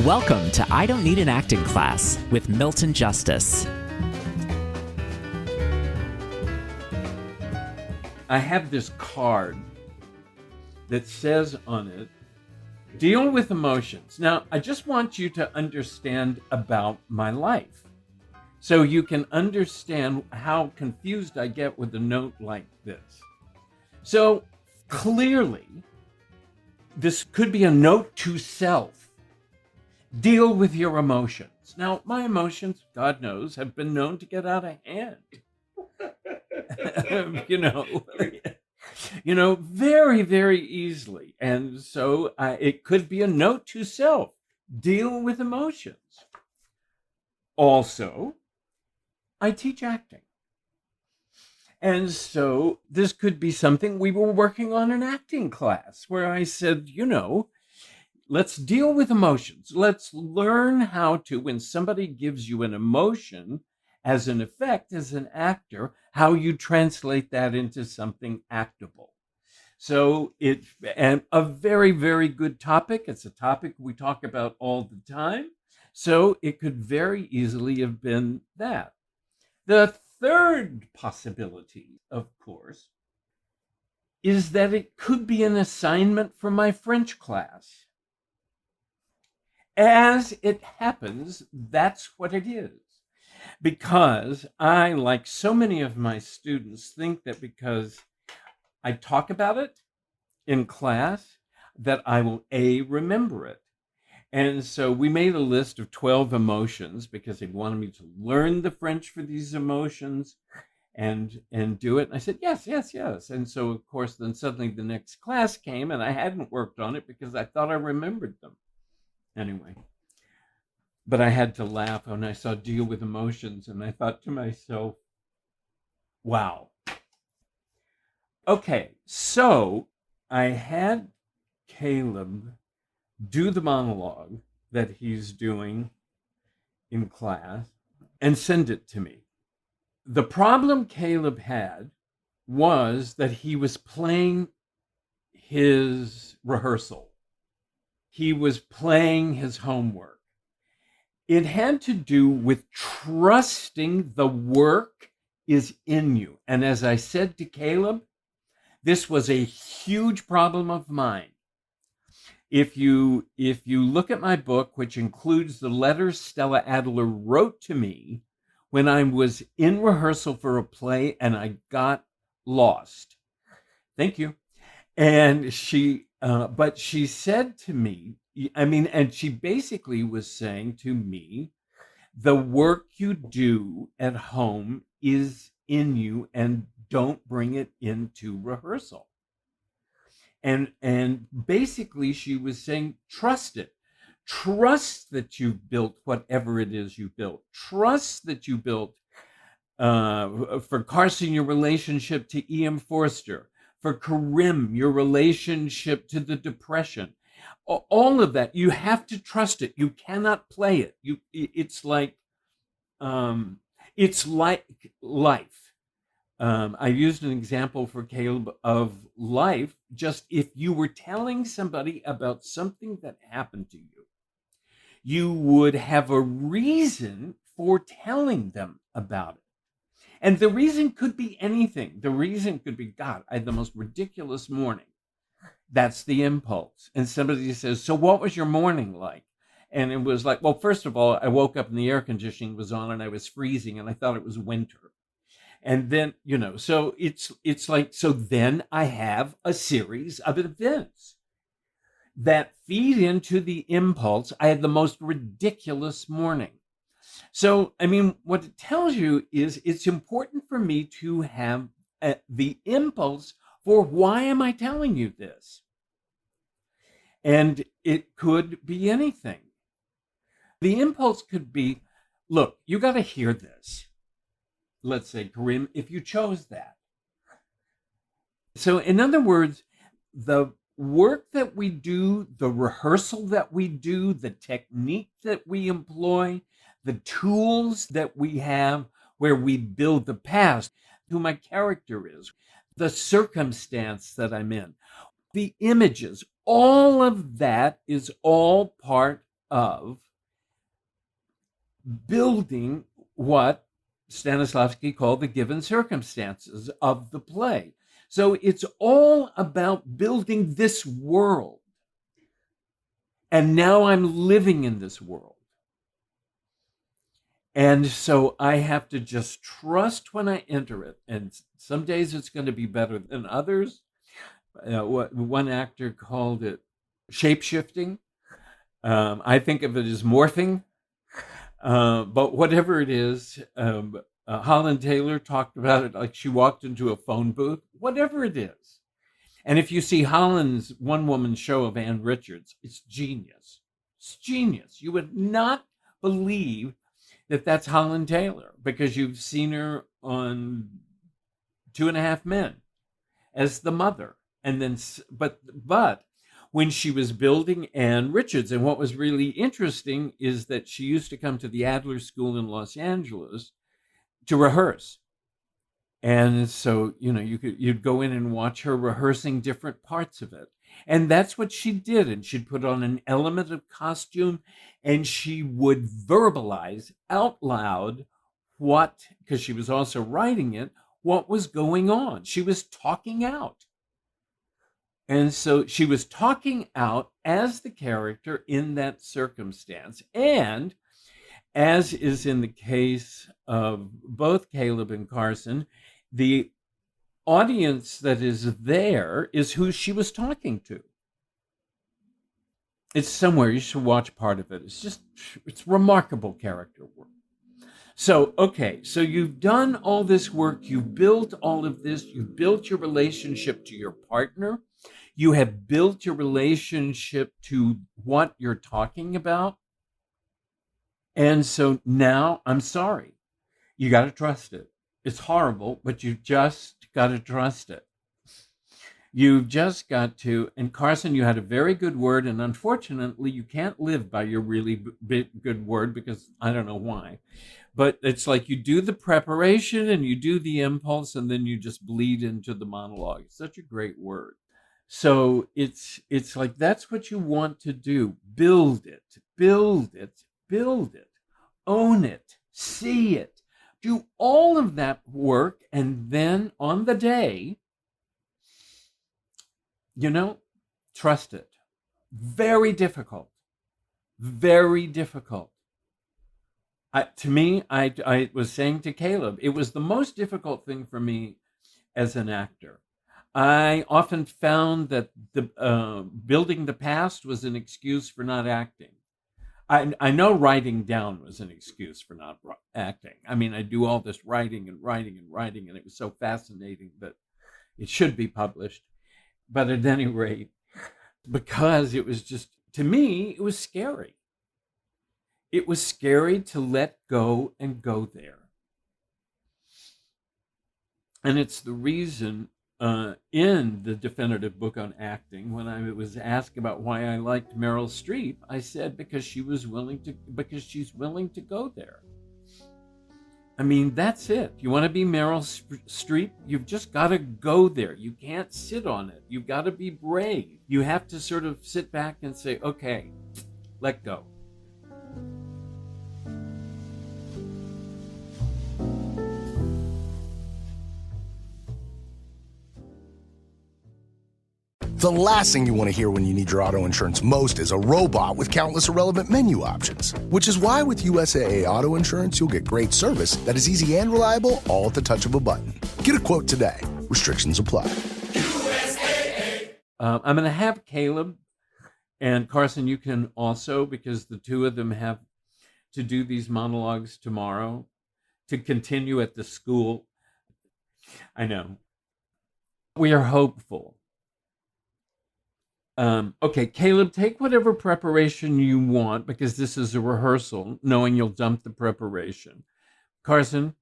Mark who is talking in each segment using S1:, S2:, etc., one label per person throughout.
S1: Welcome to I Don't Need an Acting Class with Milton Justice.
S2: I have this card that says on it, deal with emotions. Now, I just want you to understand about my life so you can understand how confused I get with a note like this. So clearly, this could be a note to self. Deal with your emotions. Now, my emotions, God knows, have been known to get out of hand. Very, very easily. And so it could be a note to self. Deal with emotions. Also, I teach acting. And so this could be something we were working on an acting class where I said, let's deal with emotions. Let's learn how to, when somebody gives you an emotion as an effect, as an actor, how you translate that into something actable. So it's a very, very good topic. It's a topic we talk about all the time. So it could very easily have been that. The third possibility, of course, is that it could be an assignment for my French class. As it happens, that's what it is. Because I, like so many of my students, think that because I talk about it in class, that I will, remember it. And so we made a list of 12 emotions because they wanted me to learn the French for these emotions and do it. And I said, yes. And so, of course, then suddenly the next class came and I hadn't worked on it because I thought I remembered them. Anyway, but I had to laugh when I saw deal with emotions, and I thought to myself, wow. Okay, so I had Caleb do the monologue that he's doing in class and send it to me. The problem Caleb had was that he was playing his rehearsal. He was playing his homework. It had to do with trusting the work is in you. And as I said to Caleb, this was a huge problem of mine. If you look at my book, which includes the letters Stella Adler wrote to me when I was in rehearsal for a play and I got lost. Thank you. And but she said to me, and she basically was saying to me, the work you do at home is in you and don't bring it into rehearsal. And basically she was saying, trust it. Trust that you've built whatever it is you built. Trust that you built, for Carson, your relationship to E.M. Forster. For Karim, your relationship to the Depression. All of that, you have to trust it. You cannot play it. It's like life. I used an example for Caleb of life. Just if you were telling somebody about something that happened to you, you would have a reason for telling them about it. And the reason could be anything. The reason could be, God, I had the most ridiculous morning. That's the impulse. And somebody says, so what was your morning like? And it was like, well, first of all, I woke up and the air conditioning was on and I was freezing and I thought it was winter. And then, so it's like, so then I have a series of events that feed into the impulse. I had the most ridiculous morning. So, what it tells you is it's important for me to have the impulse for why am I telling you this? And it could be anything. The impulse could be, look, you got to hear this. Let's say, Karim, if you chose that. So, in other words, the work that we do, the rehearsal that we do, the technique that we employ, the tools that we have where we build the past, who my character is, the circumstance that I'm in, the images, all of that is all part of building what Stanislavski called the given circumstances of the play. So it's all about building this world. And now I'm living in this world. And so I have to just trust when I enter it. And some days it's going to be better than others. One actor called it shape-shifting. I think of it as morphing. But whatever it is, Holland Taylor talked about it like she walked into a phone booth, whatever it is. And if you see Holland's one-woman show of Ann Richards, it's genius. It's genius. You would not believe that that's Holland Taylor because you've seen her on 2.5 Men as the mother. And then, but when she was building Ann Richards, and what was really interesting is that she used to come to the Adler School in Los Angeles to rehearse. And so, you'd go in and watch her rehearsing different parts of it. And that's what she did. And she'd put on an element of costume and she would verbalize out loud because she was also writing it, what was going on. She was talking out. And so she was talking out as the character in that circumstance. And as is in the case of both Caleb and Carson, the audience that is there is who she was talking to. It's somewhere. You should watch part of it. It's remarkable character work. So, okay, so you've done all this work. You've built all of this. You've built your relationship to your partner. You have built your relationship to what you're talking about. And so now, I'm sorry, you got to trust it. It's horrible, but you just got to trust it. You've just got to, and Carson, you had a very good word, and unfortunately, you can't live by your really good word because I don't know why. But it's like you do the preparation and you do the impulse, and then you just bleed into the monologue. It's such a great word. So it's like that's what you want to do. Build it, build it, build it, own it, see it. Do all of that work, and then on the day, trust it. Very difficult. Very difficult. To me, I was saying to Caleb, it was the most difficult thing for me as an actor. I often found that the building the past was an excuse for not acting. I know writing down was an excuse for not acting. I mean, I do all this writing, and it was so fascinating that it should be published. But at any rate, because it was just, to me, it was scary. It was scary to let go and go there. And it's the reason in the definitive book on acting, when I was asked about why I liked Meryl Streep, I said because she's willing to go there. I mean, that's it. You want to be Meryl Streep? You've just got to go there. You can't sit on it. You've got to be brave. You have to sort of sit back and say, okay, let go.
S3: The last thing you want to hear when you need your auto insurance most is a robot with countless irrelevant menu options. Which is why with USAA Auto Insurance, you'll get great service that is easy and reliable, all at the touch of a button. Get a quote today. Restrictions apply.
S2: USAA. I'm going to have Caleb and Carson, you can also, because the two of them have to do these monologues tomorrow to continue at the school. I know. We are hopeful. Okay, Caleb, take whatever preparation you want because this is a rehearsal, knowing you'll dump the preparation. Carson,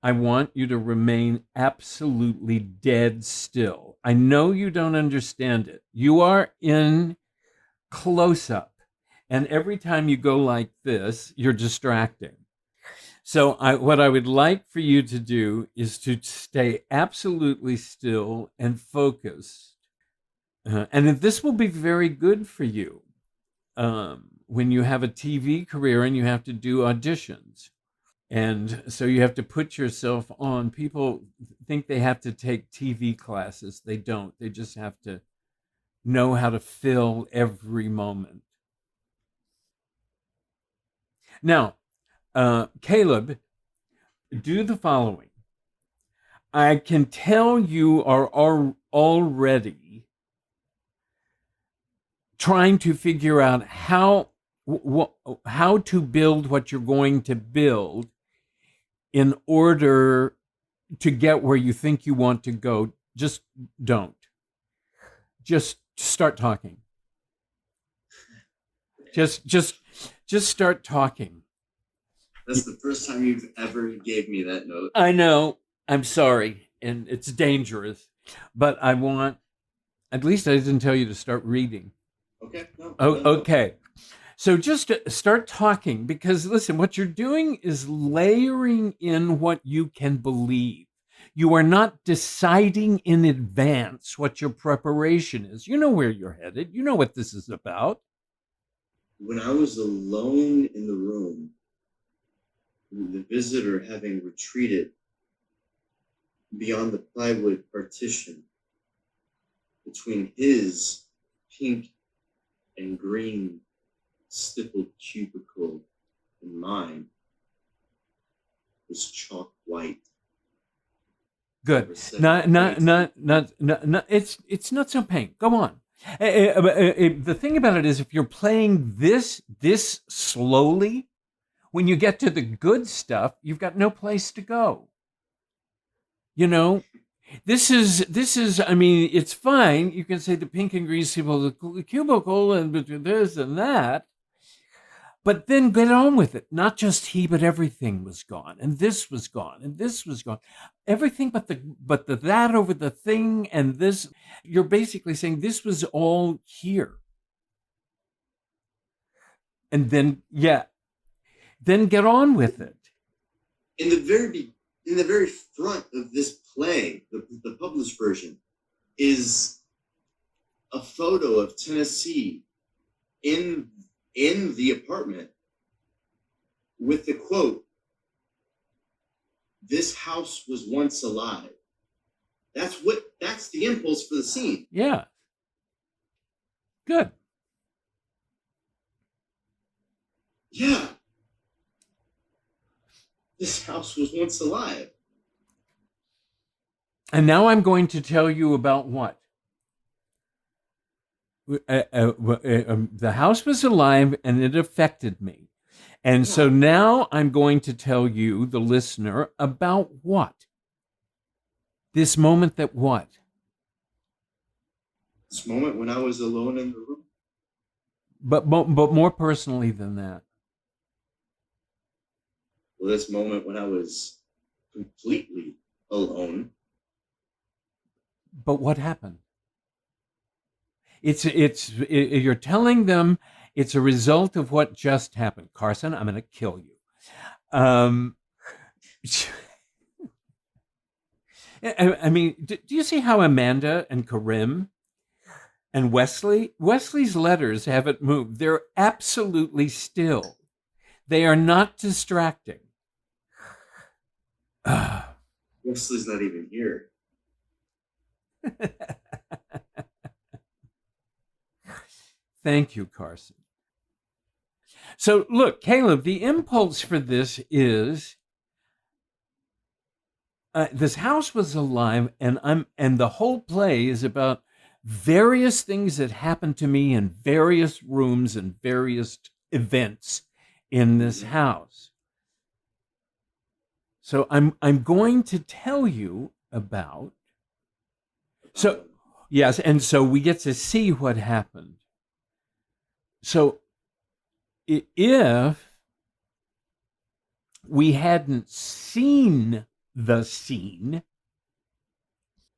S2: I want you to remain absolutely dead still. I know you don't understand it. You are in close-up, and every time you go like this, you're distracting. So what I would like for you to do is to stay absolutely still and focused. And this will be very good for you. when you have a TV career and you have to do auditions. And so you have to put yourself on. People think they have to take TV classes. They don't. They just have to know how to fill every moment. Now, Caleb, do the following. I can tell you are already trying to figure out how to build what you're going to build in order to get where you think you want to go. Just don't. Just start talking. Just start talking.
S4: That's the first time you've ever gave me that note.
S2: I know. I'm sorry, and it's dangerous, but I want. At least I didn't tell you to start reading.
S4: Okay. No,
S2: okay. So just start talking, because listen, what you're doing is layering in what you can believe. You are not deciding in advance what your preparation is. You know where you're headed. You know what this is about.
S4: When I was alone in the room, the visitor having retreated beyond the plywood partition between his pink and green stippled cubicle and mine was chalk white.
S2: Good. It's not so pink. Go on. The thing about it is, if you're playing this slowly, when you get to the good stuff, you've got no place to go. You know, this is. I mean, it's fine. You can say the pink and green cubicle and between this and that. But then get on with it. Not just he, but everything was gone, and this was gone, and this was gone. Everything but the that over the thing and this. You're basically saying this was all here. And then then get on with it.
S4: In the very front of this play, the published version, is a photo of Tennessee in the apartment with the quote, "This house was once alive." That's the impulse for the scene.
S2: Yeah. Good.
S4: Yeah. This house was once alive.
S2: And now I'm going to tell you about what? The house was alive and it affected me. And so now I'm going to tell you, the listener, about what? This moment that what?
S4: This moment when I was alone in the room.
S2: But more personally than that.
S4: Well, this moment when I was completely alone.
S2: But what happened? You're telling them it's a result of what just happened. Carson, I'm going to kill you. I mean, do you see how Amanda and Karim and Wesley's letters haven't moved? They're absolutely still. They are not distracting.
S4: Wesley's not even here.
S2: Thank you, Carson. So look, Caleb, the impulse for this is this house was alive, and the whole play is about various things that happened to me in various rooms and various events in this house. So I'm going to tell you about. So yes, and so we get to see what happened. So if we hadn't seen the scene,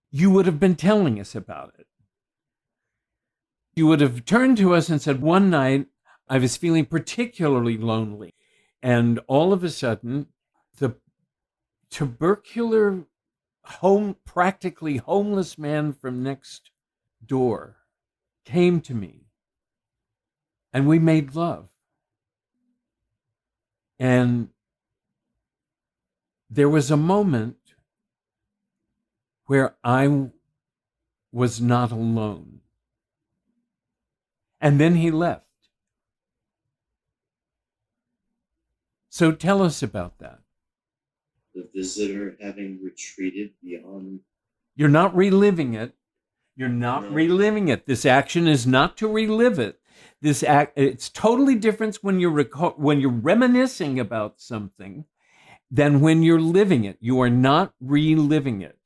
S2: you would have been telling us about it. You would have turned to us and said, one night I was feeling particularly lonely, and all of a sudden the tubercular practically homeless man from next door came to me, and we made love. And there was a moment where I was not alone. And then he left. So tell us about that.
S4: The visitor having retreated beyond.
S2: You're not reliving it. You're not
S4: No.
S2: reliving it. This action is not to relive it. It's totally different when you're reminiscing about something than when you're living it. You are not reliving it.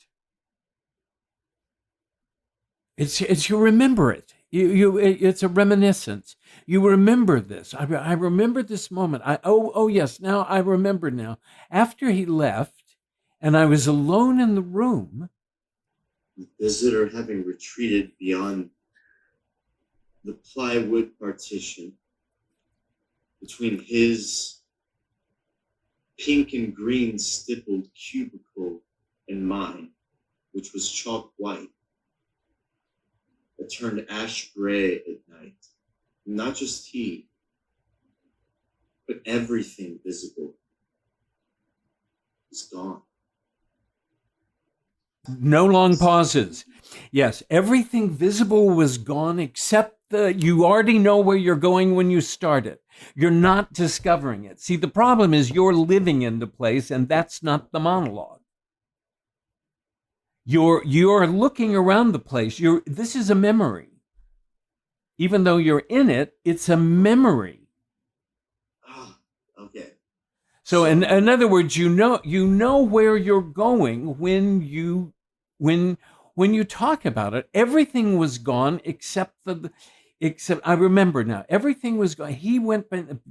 S2: It's you remember it. It's a reminiscence. You remember this. I remember this moment. Oh yes. Now I remember now. After he left, and I was alone in the room.
S4: The visitor having retreated beyond the plywood partition between his pink and green stippled cubicle and mine, which was chalk white, that turned ash gray at night. Not just he, but everything visible is gone.
S2: No long pauses. Yes, everything visible was gone except you already know where you're going when you start it. You're not discovering it. See, the problem is you're living in the place, and that's not the monologue. You're looking around the place. This is a memory. Even though you're in it, it's a memory.
S4: Ah, okay.
S2: So in other words, you know where you're going when you talk about it. Everything was gone except I remember now. Everything was gone. He went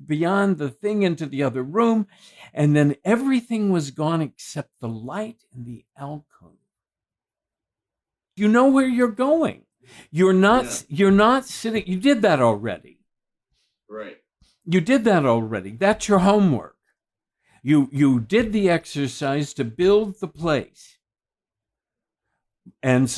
S2: beyond the thing into the other room, and then everything was gone except the light in the alcove. You know where you're going. You're not sitting. You did that already.
S4: Right.
S2: You did that already. That's your homework. You did the exercise to build the place. And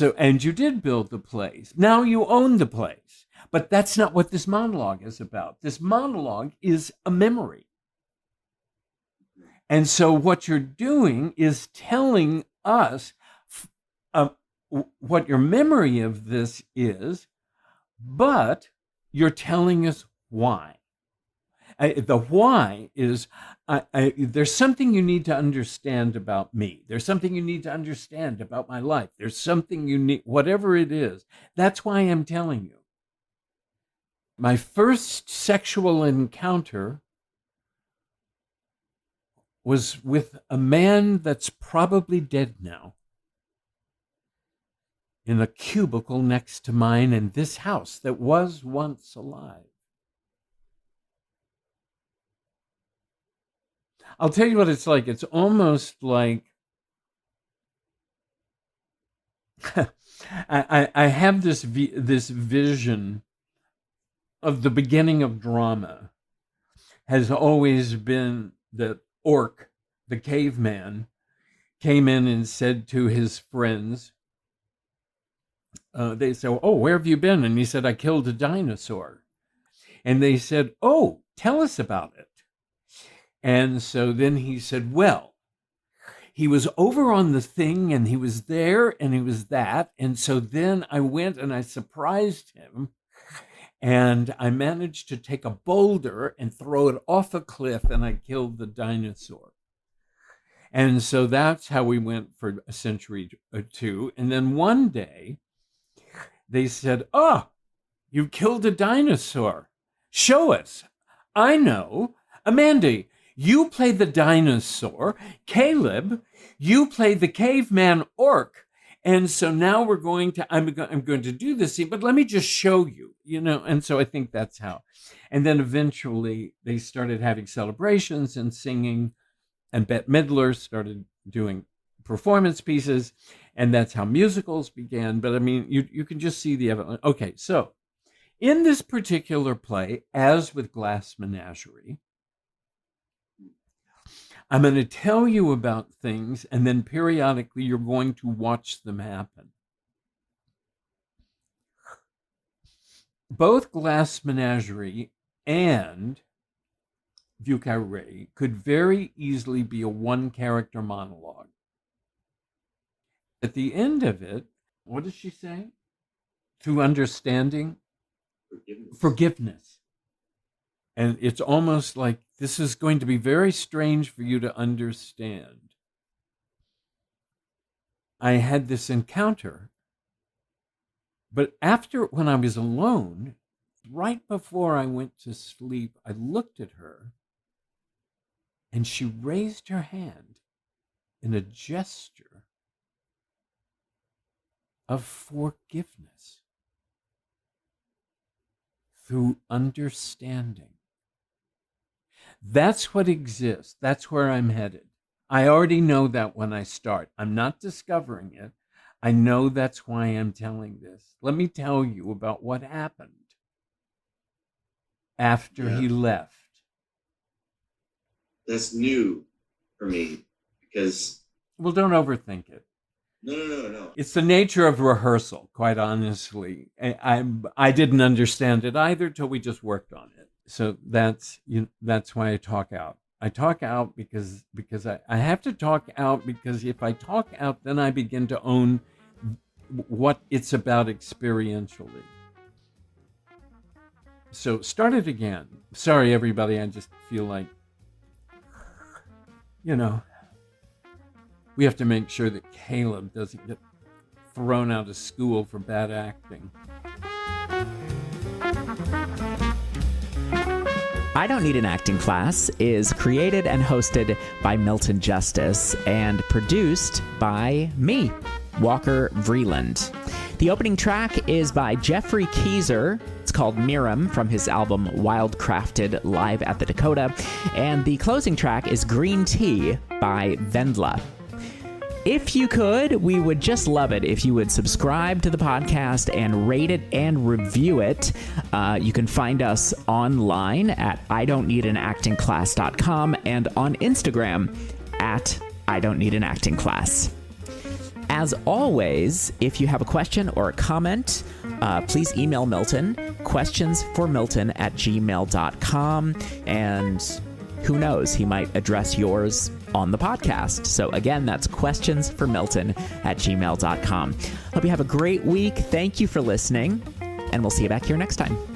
S2: you did build the place. Now you own the place. But that's not what this monologue is about. This monologue is a memory. And so what you're doing is telling us what your memory of this is, but you're telling us why. The why is there's something you need to understand about me. There's something you need to understand about my life. There's something you need, whatever it is. That's why I'm telling you. My first sexual encounter was with a man that's probably dead now, in a cubicle next to mine in this house that was once alive. I'll tell you what it's like. It's almost like I have this vision of the beginning of drama has always been that Orc, the caveman, came in and said to his friends, they said, "Oh, where have you been?" And he said, "I killed a dinosaur." And they said, "Oh, tell us about it." And so then he said, "Well, he was over on the thing and he was there and he was that. And so then I went and I surprised him and I managed to take a boulder and throw it off a cliff and I killed the dinosaur." And so that's how we went for a century or two. And then one day they said, "Oh, you killed a dinosaur. Show us." "I know. Amanda, you play the dinosaur. Caleb, you play the caveman Orc. And so now I'm going to do this scene, but let me just show you, And so I think that's how. And then eventually they started having celebrations and singing, and Bette Midler started doing performance pieces, and that's how musicals began. But I mean, you can just see the evidence. Okay, so in this particular play, as with Glass Menagerie, I'm going to tell you about things, and then periodically you're going to watch them happen. Both Glass Menagerie and Vieux Carré could very easily be a one-character monologue. At the end of it, what does she say? Through understanding, forgiveness. And it's almost like this is going to be very strange for you to understand. I had this encounter, but when I was alone, right before I went to sleep, I looked at her and she raised her hand in a gesture of forgiveness through understanding. That's what exists. That's where I'm headed. I already know that when I start. I'm not discovering it. I know that's why I'm telling this. Let me tell you about what happened after he left.
S4: That's new for me because...
S2: Well, don't overthink it.
S4: No.
S2: It's the nature of rehearsal, quite honestly. I didn't understand it either till we just worked on it. So that's why I talk out. I talk out because I have to talk out, because if I talk out, then I begin to own what it's about experientially. So start it again. Sorry, everybody. I just feel like, we have to make sure that Caleb doesn't get thrown out of school for bad acting.
S1: I Don't Need an Acting Class is created and hosted by Milton Justice and produced by me, Walker Vreeland. The opening track is by Jeffrey Keezer. It's called Miriam from his album Wildcrafted Live at the Dakota. And the closing track is Green Tea by Vendla. If you could, we would just love it if you would subscribe to the podcast and rate it and review it. You can find us online at idon'tneedanactingclass.com and on Instagram at idon'tneedanactingclass. As always, if you have a question or a comment, please email Milton, questionsformilton@gmail.com, and who knows, he might address yours on the podcast. So again, that's questionsformilton@gmail.com. Hope you have a great week. Thank you for listening, and we'll see you back here next time.